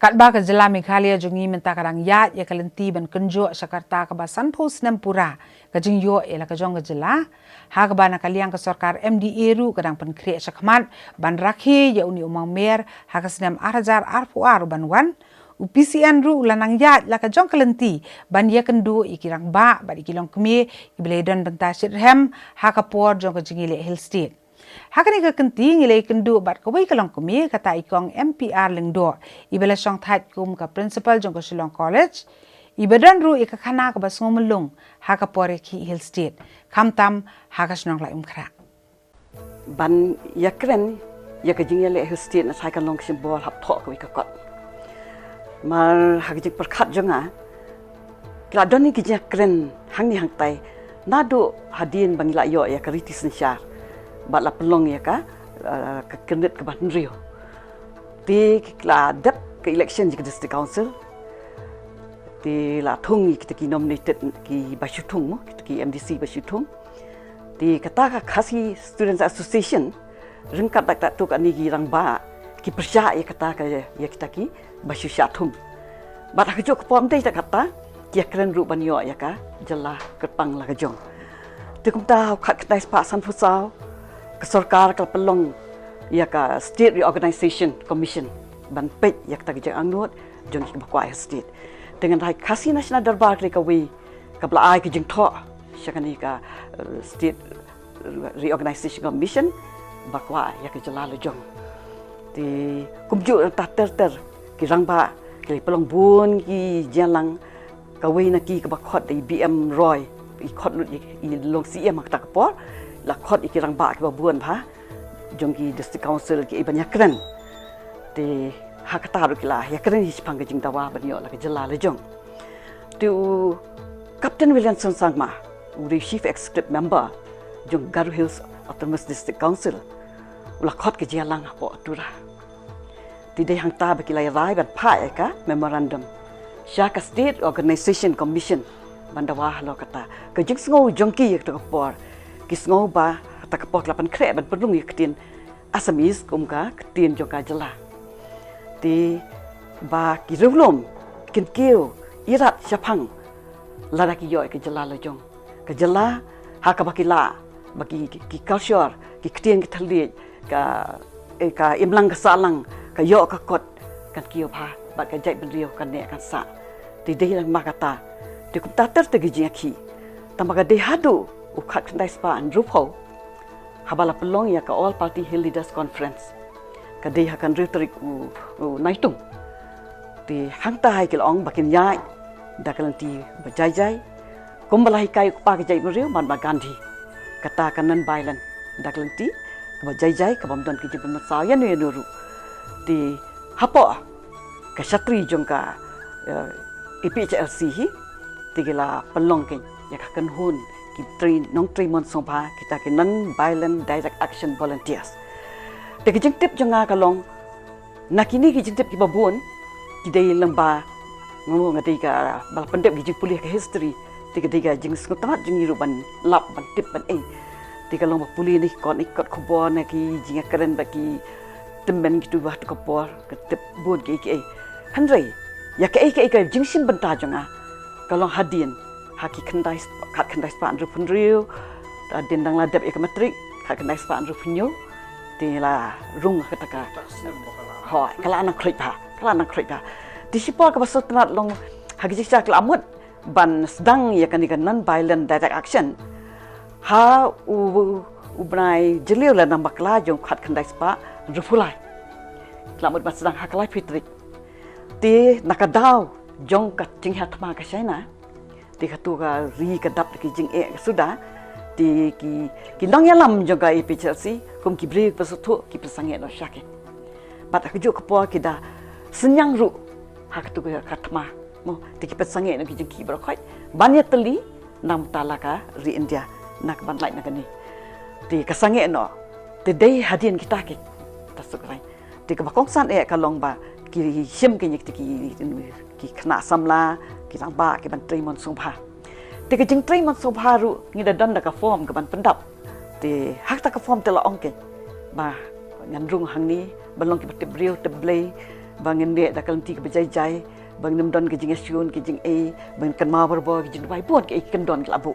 Kat ba ke jela Meghalaya jungi menta kadang yat ya kalenti ban kenjo Jakarta ke basan pos nempura ke jingyo ela ke jong ke jela ha ke bana kaliang ke sarkar MDA ru kadang pen kre sakmat ban rakhi ya uni umang mer ha ke senam arajar arfu aru ban wan UPCN ru lanang yat la ke jong kalenti ban ya kendu ikirang ba ikilong kemi ibledon benta shirhem ha ke por jong ke jingile Hill State. Hakani ke kenting ilai kendu bat kawai kalong kumi kata ikong MPR lengdo ibela song that kum ka principal jong ke Shillong College ibadan ru ikakhana ke basngom melung ha ka pore ki Hill State kamtam ha ka snong la umkra ban yakren ya ke jingele Hill State na sai kan long simbol hap thok ko ikakot mar ha ke perkhat jonga kla doni ki jakren hangni hangtai nado hadin bangila yo ya kariti sensyar bat la pelong ya ka Kyndeh ke Bandrio ti la dep ke election ke district council ti la thung kita ki nominated ki bashutung mo kita ki MDC bashutung ti kata ka Khasi Students Association ringkat tak tu kan ni rang ba ki persya ya kata ka ya kita ki bashutung bat ha jo ko pom dei tak kata ya keren ru banyo ya ka jelah kepang la ka jong ti kum ta khat kata spa san phusau Sarkar kal pelong ya ka State Reorganization Commission ban pej ya ka jang angnut jong ki bakwa state dengan hai Khasi National Darbar ke wi ka bla ai ki jing tho syakani ka State Reorganization Commission bakwa ya ka jalal jong ti kumju ta ter ki rangba ki pelong bun ki jalang ka wi na ki ka bakhot di BM Roy i khot lut i long CM ka por la khot ikirang ba ke babuan pha jong ki district council ki banyak keren te hakata ru kila ya keren hi pang ke jing dawa banyo la ke jela le jong tu Captain Williamson sangma uri chief executive member jong Garu Hills Autonomous District Council la khot ke jalang po tura ti de hang ta ba kila rai ban pha ka memorandum Shaka State Organization Commission bandawa lo kata ke jing sngo jong ki to por kisngau ba tak pot lapan krek ban perlung iktin asamis kumka ktin joka jela ti ba kirulum kinkeu irat syapang lada ki yo ke jela lejong ke jela ha ka bakila bagi ki culture ki ktin ki thali ka imlang ka salang ka yo ka kot kan kiyo pha ba ka jai brio kan ne kan sa ti de lang makata ti kum ta ter te gi Iakhih tamaga de hadu ukhat Kyndeh spa an rupho habala pelong ya ka all party hill leaders conference ka dei hakan ritrik naitung ti hangta hai kilong bakin yai dakalanti bajai kumbalahi kai pa ke jai meriu man ba gandhi kata kanan bailan dakalanti bajai ka bamdon ki jibun saya ne nuru ti hapo ka shatri jongka IPCLC hi tigila pelong ke ya ka kan hun ki nong tri mon songpa kita ki non violent direct action volunteers te ki jing tip jonga kalong nakini ki jing tip ki babun ki dei lamba ngo ngati ka bal pendep ki jing pulih ke history te ki dei jing skutat jing ruban lap ban tip ban te kalong pulih ni kon ikot khobon ki jing keren ba ki temben ki tu ba to kopor ke tip bun ki handrei ya ke jing sim benta jonga kalong hadin haki Kyndeh kat Kyndeh spa andru punriu din dang ladap ekometrik kat Kyndeh spa andru punyo ti la rung kataka ho kala anak krita di sipol ka basot nat long hagi jik lamut ban sedang ya kan non violent direct action ha u brai jeliu la nang bakla jong kat Kyndeh spa andru pulai lamut ban sedang hakalai fitrik ti nakadaw jong kat jing hatma ka China ti khatu ka ri ka dap ki jing sudah ti ki nong yalam juga IPCLC kum ki break pasuthu ki pesange no syake bat aku jo kepo ki da senyang ru hak tu ka khatma mo ti ki pesange no ki jing ki bro khoi banya teli nam talaka ri India nak ban lai nak ni ti kasange no ti dei hadin kita ki tasuk rai ti ka bakong san ka long ba ki sim ki nyik ti ki khna samla ki lang ba ki ban tri mon songpha ti ki jing tri mon songpha ru ngi da don da ka form ka ban pendap ti hak ta ka form te la ong ke ba ngan rung hang ni balong ki bat brio te blei bangin dia dah kelenti ke berjai-jai bang nemdon ke jing asyun ke jing bang kan ma berbo ke jing bai buat ke kendon ke labu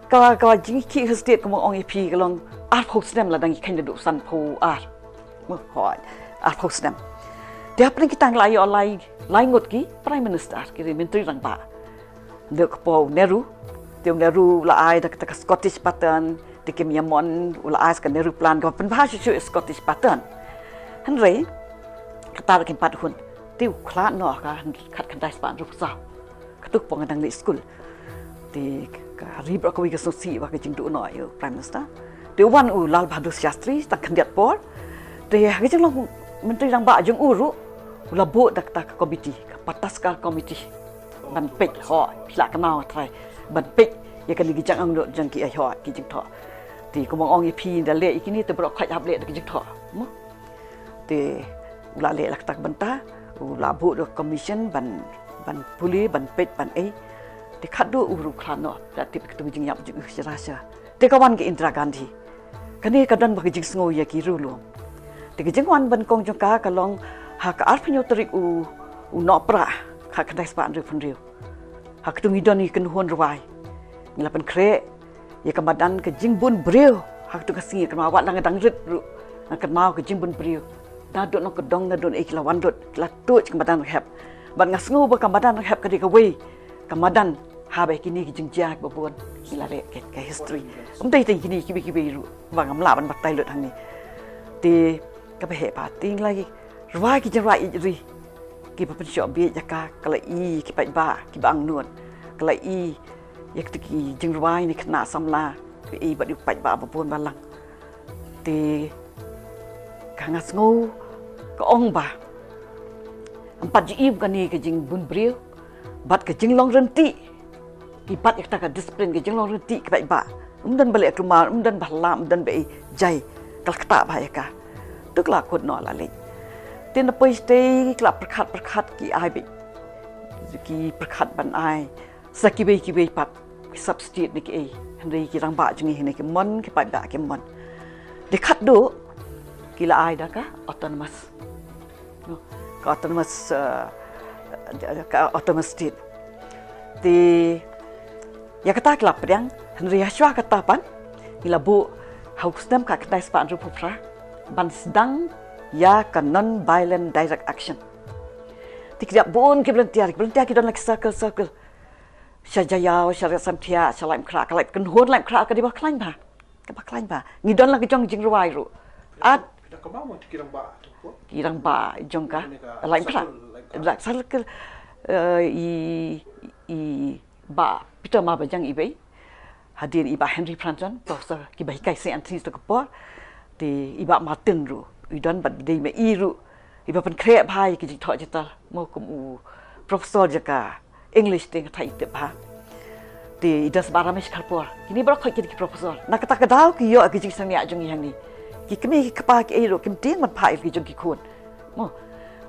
ka jing ki state ko ong ep kalong hostem la dang Kyndeh du san po mo hoi hostem dia pernah kita ngelai lai ngot ki prime minister ki menteri rang ba dek po Nehru tiong Nehru la ai dak Scottish pattern tikem yamon ula ai ka Nehru plan ko pen bahasa Scottish pattern Henry kata ke 4 hun tiu khla no ka khat kan dai span ru sa katuk pong dang le school ti ka ribra ko wi ka sosi wa ka jing du no yo prime minister ti wan u Lal Bahadur Shastri tak kandiat por ti ha jing long menteri rang ba jung uru ula bo dak tak komiti ka pataskar komiti ban pek ho pla ka mau trai ban pek ya kan gi jang ang do jang ki ai ho ki jing tho ti ko mong ong pi da le ikini te bro khat hab le ki jing tho mo ti ula le lak tak banta ula bu do commission ban puli ban pet ban ti khat do uru khlano la ti tu jing yap jing rasa ti kawan ke Indira Gandhi kani kadan ba jing sngo ya ki ru lo ti jing wan ban kong jong ka kalong haka arpinyo terik u no pra hak dai span ru pun riu hak tu ngidon ni kan hon ruai ngila pen kre ya kamadan ke jing bun briu hak tu kasi kan awat lang dang rit ru kan mau ke jing bun briu da do no kedong da do iklawan dot la tu kamadan hep ban ngasngu ba kamadan hep ka di ka we kamadan ha ba kini ki jing jak ba bon kila le ke history dai tai kini ki bi ru ba ngam la ban bat tai lut hang ni ti ka ba he pa ting lagi ruai ki jing ruai ri ki pa pen shop bi jaka kala ki pai ba ki bang nuan kala yak ki Jingrwai ni kena samla ki ba di pai ba bon balang ti ka ngasngu ko ong ba empat ji kan ni ke jing bun briu bat ke jing long renti ki bat yak ka disiplin ke jing long renti ki pai ba dan balik rumah dan balam dan be jai kal kata ba yaka tức là kod no la le tin na poi stay klap perkhat ki ai bi ki perkhat ban ai saki be pat substitute ni ki henry ki rang ba jungi ni ki mon ki pai ba ki mon de khat do ki la ai da ka autonomous no ka autonomous state di ya kata klap pedang henry haswa kata pan ila bu hausdam ka kata span ru pupra ban sedang ya ka non violent direct action tikdak bon ki belantiar ki don like circle syajaya syariat samtia syalaim kra kalai kan hon laim kra ka di ba klain ba ni don lagi jong Jingrwai ru at ka mau kirang ba jong ka laim kra dak sal ke ba Peter ma ba jang ibe hadir iba Henry Franson professor ki ba kai se antris to ko ti iba Martin ru idon ba dei me ru iba pen kre bhai ki tho jita mo kum u professor jaka English ting thai te ba ti idas baramesh kharpor kini bro khoi ki professor na kata ka dau ki yo ki jing sang ya jong yang ni ki kemi ki pa ki ro kim ting man phai ki jong ki khun mo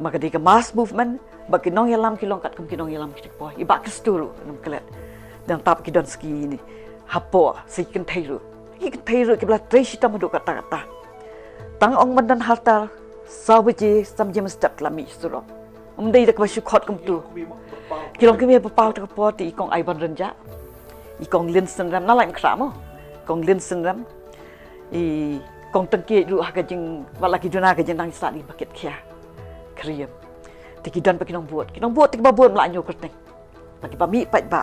ma ka di ka mass movement ba ki nong yalam ki long kat kum ki nong yalam ki po iba ki sturu nam klet dan tap ki don ski ni hapo si kin thai ru ki bla treshi tam do kata tang ong man dan harta sawaji samjem step lami suro dei dak ba shu khot kum tu kilong kimi pa pau ta po ti kong ai ban ranja i kong lin sen ram na laim khra mo kong lin sen ram i kong tang ki ru ha ka jing wala ki duna ka jing dang sa ni paket khia kriem ti ki dan pa kinong buat ti ba buat mla nyo kerteng pa ki ba mi pa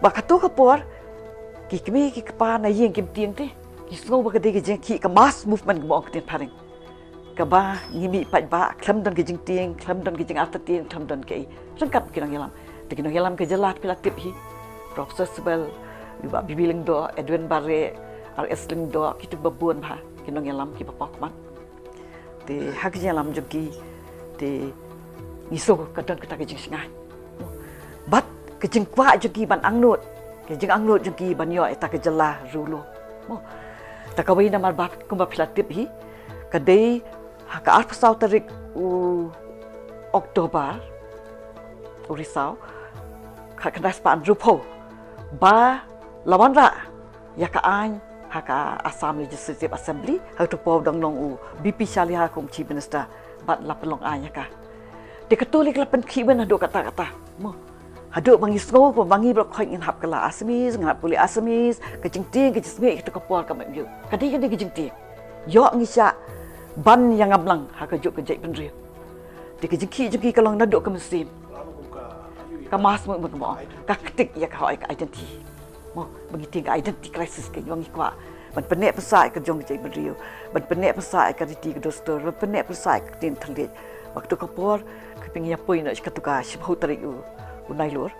ba ka tu ka por ki kimi ki pa na yeng kim tieng te ki sno ba ka de ki jing ki ka mass movement mo ka tin paring ka ba ngimi pa ba khlam don ki jing tieng khlam don ki jing after tieng khlam don ki rangkap kinong yalam ti kinong yalam ke jelat pila tip hi professor sebel ba bibiling do Edwin Barre RS ling do ki tu babun ba kinong yalam ki pa man ti hak yalam jong ki ti iso ka don ka ta ki jing singai bat ke jing kwa jong ki ban angnut ke jing angnut jong ki ban yo eta ke jela rulo mo ta ka wi na mar ba kum ba pila tip hi ka dei haka arpasau tarik u Oktober urisau ka kandas pan rupo ba lawan ra ya ka an haka Assam Legislative Assembly ha tu po dong long u BP Shaliha kum chief minister bat la pelong an ya ka Di katulik la penkiban hadu kata-kata. Mo. Hadu bangi sngo ko bangi blok khoi ngin hap kala asmis ngap puli asmis ke jingting ke jismi ke kapor ka mabyu. Kadi ke jingting. Yo ngisya ban yang ngablang ha ke juk ke jai penri. Di ke jingki kalong nadu ke Mynsiem. Ka mas mo mo. Ka ketik ya ka hoi ka identity. Mo bangi ting identity crisis ke yong ikwa. Ban penek pesai ke jong jai penri. Ban penek pesai ke di ke dostor, ban penek pesai ke tin thlit. Waktu kapor ke pingya poi nak katuka shibhu tarik unai lur.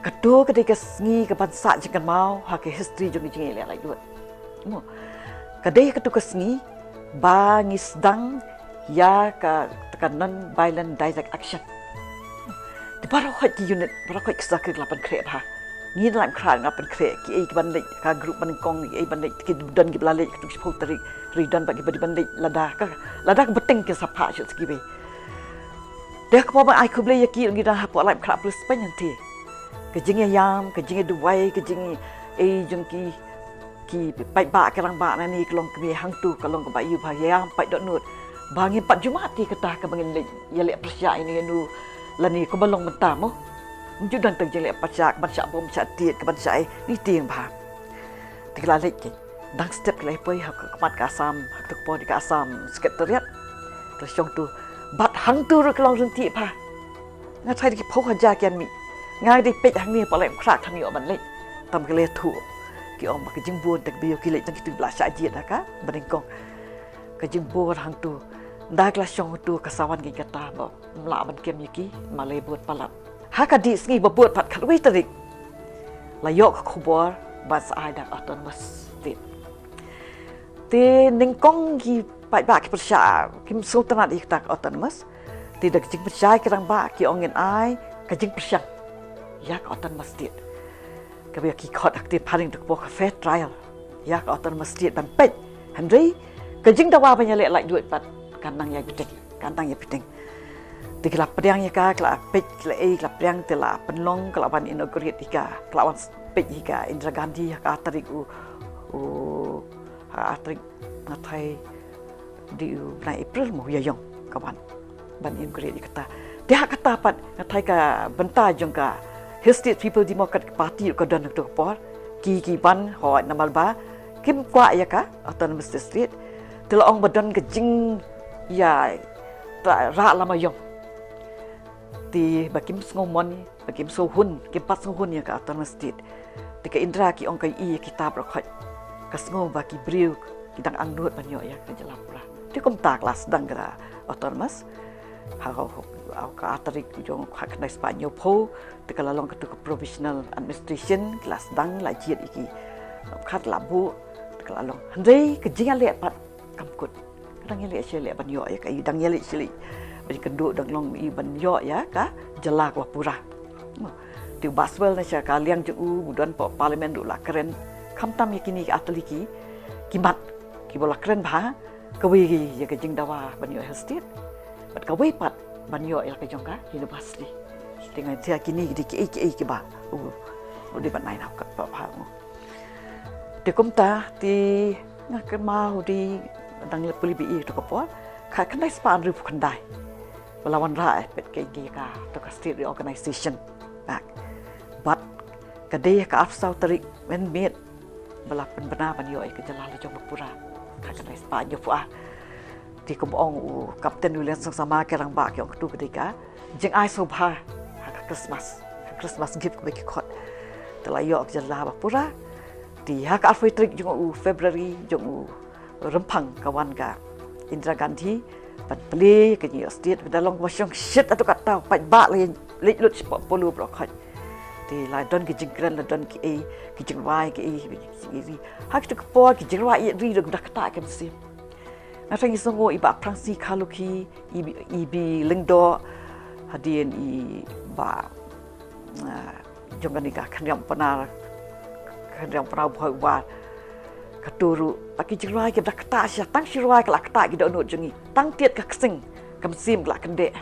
Kado ketika sengi ke bangsa jangan mau hak history jong jing ele lai duat. Mo. Kadai katuka sengi bangi sedang ya ka tekanan violent direct action. Di baru hak unit baru hak kisah ke 8 krep ha. Ni dalam kran 8 krep ki ai bandai ka grup bandingkong ki ai bandai ki dan ki belalai ketuk shibhu tarik ridan bagi bandai ladah ka beteng ke sapa syut sekibe. Dah kepo ai ku boleh yakin ngi dah hapo lai krap plus penyanti. Kejing yam, kejing duai, kejing jengki ki pai ba kerang ba nani kelong ke hang tu kelong ke bayu ba yam pai dot nut. Bangi 4 Jumaat ti ketah ke bangin ya lek persya ini nu lani ko balong mentamo. Mju dan teng lek persya bansya bom sya ti ke bansya ni tiang ba. Tikla lek ke. Dang step lai poi hak kemat ka asam, hak tu po di ka asam sekretariat. Terus jong tu bat hang tu ru kelong renti pa. Ngai di pau haja kian mi. Ngai di pej hang ni pa lai krak thami o ban lek. Tam ke le thu. Ki om ke jingbuan tak bio ki lek tang ki tu bla sya jiat ka bandingkong. Ke jingbuan hang tu. Dah kelas syong tu kasawan ki kata ba mla ban kem yaki malai buat palat. Haka di sengi ba buat pat khatwi tarik. Layok khubor bas ai dak autonomous state. Te ningkong ki pai ba ki persya kim sultanat iktak autonomous. Te dak jing persya kerang ba ki ongin ai ka jing persya. Ya ka autonomous state. Ka bi ki khot aktif paring dak bo ka fair trial. Ya ka autonomous state ban pet. Henry ka jing dawa ban ya lek like duit pat kandang ya piting. Ti kelap priang ya ka kelap pej kelap priang tela penlong kelawan inaugurate ika kelawan pej ika Indira Gandhi ka tarik atrik ngatai di bulan April mo yayong kawan ban inaugurate kata dia kata pat ngatai ka benta jong ka History People Democratic Party ko dan tu por ki ban ho namal ba kim kwa ya ka autonomous state tela ong badan ke jing ya ra lama yong ti bakim ngomon bakim sohun kim pat sohun ya ka autonomous state ti ka Indra ki ong kai kitab rakhot ka sngo ba ki briu ki dang angnut banyo ya ka jalapura ti kom tak las dang ka autonomous ha au ka tarik jong hak na Spanyol po ti ka lalong ka provisional administration kelas dang la jiat iki khat labu ti ka lalong handai ke jinga le pat kamkut kadang yele sele banyo ya ka dang yele sele bagi keduk dang long i banyo ya ka jelak wapura ti baswel na sya ka liang ju budan po parlimen du la keren kam tam yakini ka atliki kimat ki bola keren ba ka wi ya ka jing dawa banyo hestit bat ka wi pat banyo ya ka jongka university dengan dia kini di ki ba di ban nai nak ka pa ti kumta ti ngak mau di dang le puli bi to kapor ka Kyndeh span ru Kyndeh lawan ra pet ke ka to ka state organization back but kadai ka afsau tarik men met balapan benar ban yo ke jalal jong pura ka Kyndeh span yo fu di kompong kapten William sama kerang ba ke tu ketika jeng ai sobha ka Christmas gift ke khot telayo ke jalal pura di hak afitrik jong February jong rempang kawan ka Indira Gandhi pat beli ke New York State dalam wasyong shit atau kata pat ba le lut polu brokhat ti la don ke jingran la don ke Jingrwai ke hak tu ko ke Jingrwai ri dak kata ke Mynsiem na tang isongo iba prangsi kaluki ibi lengdo hadien i ba jonganika kanyam panar buat katuru paki Jingrwai ke dak kata sya tang Jingrwai ke la kata ke donut jengi tang tiet ka Ksing ka Mynsiem la Kyndeh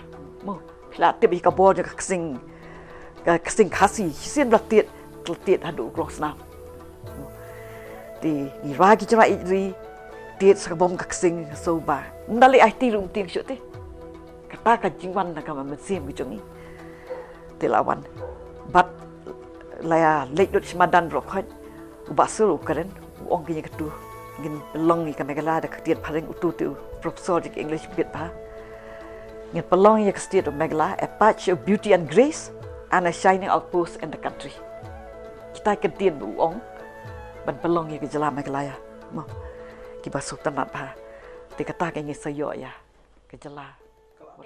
mo la tiet bi ka bo ka Ksing Khasi sien la tiet hadu grong snam di ragi Jingrwai ri tiet sa bom ka Ksing so ba ndali ai ti rum ting syute kata ka jingwan na ka Mynsiem gijongi telawan bat laya leidot semadan rokhat ubasul ukaren ong kinya ketu ngin pelong ka megala da ketian paling utu tu professor di English bit ba ngin pelong ya kestiat megala a patch of beauty and grace and a shining outpost in the country kita ketian bu ong ban pelong ya ke jala megala ya mo ki basuk tanat ba ti kata ka ngi sayo ya ke jala